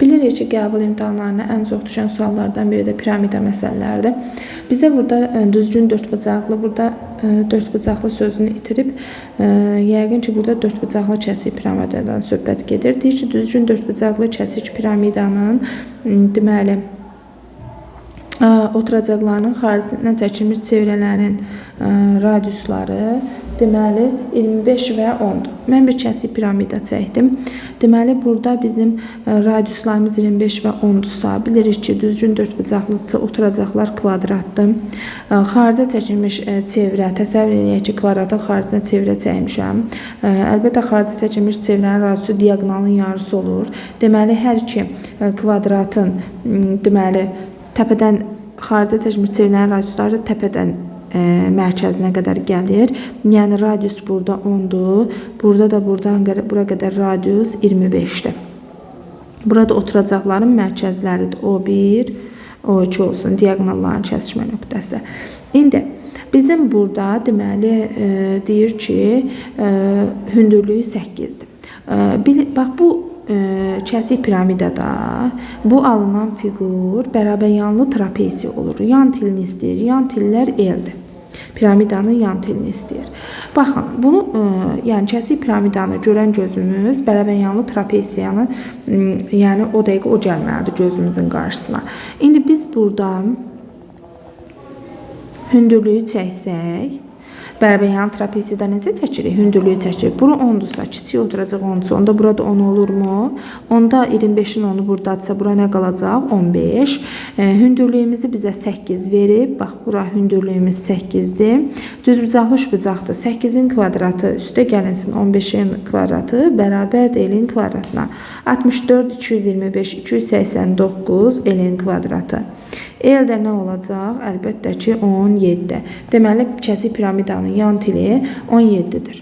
Bilirik ki, qəbul imtahanlarına ən çox düşən suallardan biri də piramida məsələləridir. Bizə burada düzgün dördbucaqlı, burada dördbucaqlı sözünü itirib, yəqin ki, burada dördbucaqlı kəsik piramidadan söhbət gedir. Deyir ki, düzgün dördbucaqlı kəsik piramidanın deməli oturacaqlarının xaricində çəkilmiş çevrələrin radiusları deməli 25 və 10-dur. Mən bir kəsik piramida çəkdim. Deməli burada bizim radiuslarımız 25 və 10-dursa, bilirik ki, düzgün dördbucaqlısı oturacaqlar kvadratdır. Xaricə çəkilmiş çevrə, təsəvvür edək ki, kvadratın xaricinə çevrə çəkmişəm. Əlbəttə xaricə çəkilmiş çevrənin radiusu diaqonalın yarısı olur. Deməli hər iki kvadratın deməli təpədən xaricə çəkilmiş çevrələrin radiusları da təpədən mərkəzinə qədər gəlir. Yəni radius burada 10-dur. Burada da buradan bura qədər radius 25-dir. Burada oturacaqların mərkəzləridir. O1, O2 olsun. Diaqonalların kəsişmə nöqtəsi. İndi bizim burada deməli deyir ki, hündürlüyü 8-dir. Bax bu kəsik piramidada bu alınan fiqur bərabəryanlı trapezi olur. Yan tilini istəyir. Yan tillər eldir. Piramidanın yan tilini istəyir. Baxın, bunu yəni kəsik piramidanı görən gözümüz bərabəryanlı trapeziyanı yəni o dəqiqə o gəlməlidir gözümüzün qarşısına. İndi biz burada hündürlüyü çəksək, bərabəryanlı trapeziyada necə çəkirik? Hündürlüyü çəkirik. Bura 10-dursa, kiçik oturacaq 10-dursa, onda burada 10 olurmu? Onda 25-in 10-u buradadırsa, bura nə qalacaq? 15. Hündürlüyümüzü bizə 8 verib. Bax, bura hündürlüyümüz 8-dir. Düzbucaqlı üçbucaqdır. 8-in kvadratı üstə gəlinsin 15-in kvadratı bərabərdir elin kvadratına. 64, 225, 289 elin kvadratı. Eldə nə olacaq? Əlbəttə ki, 17. Deməli, kəsik piramidanın yan tili 17-dir.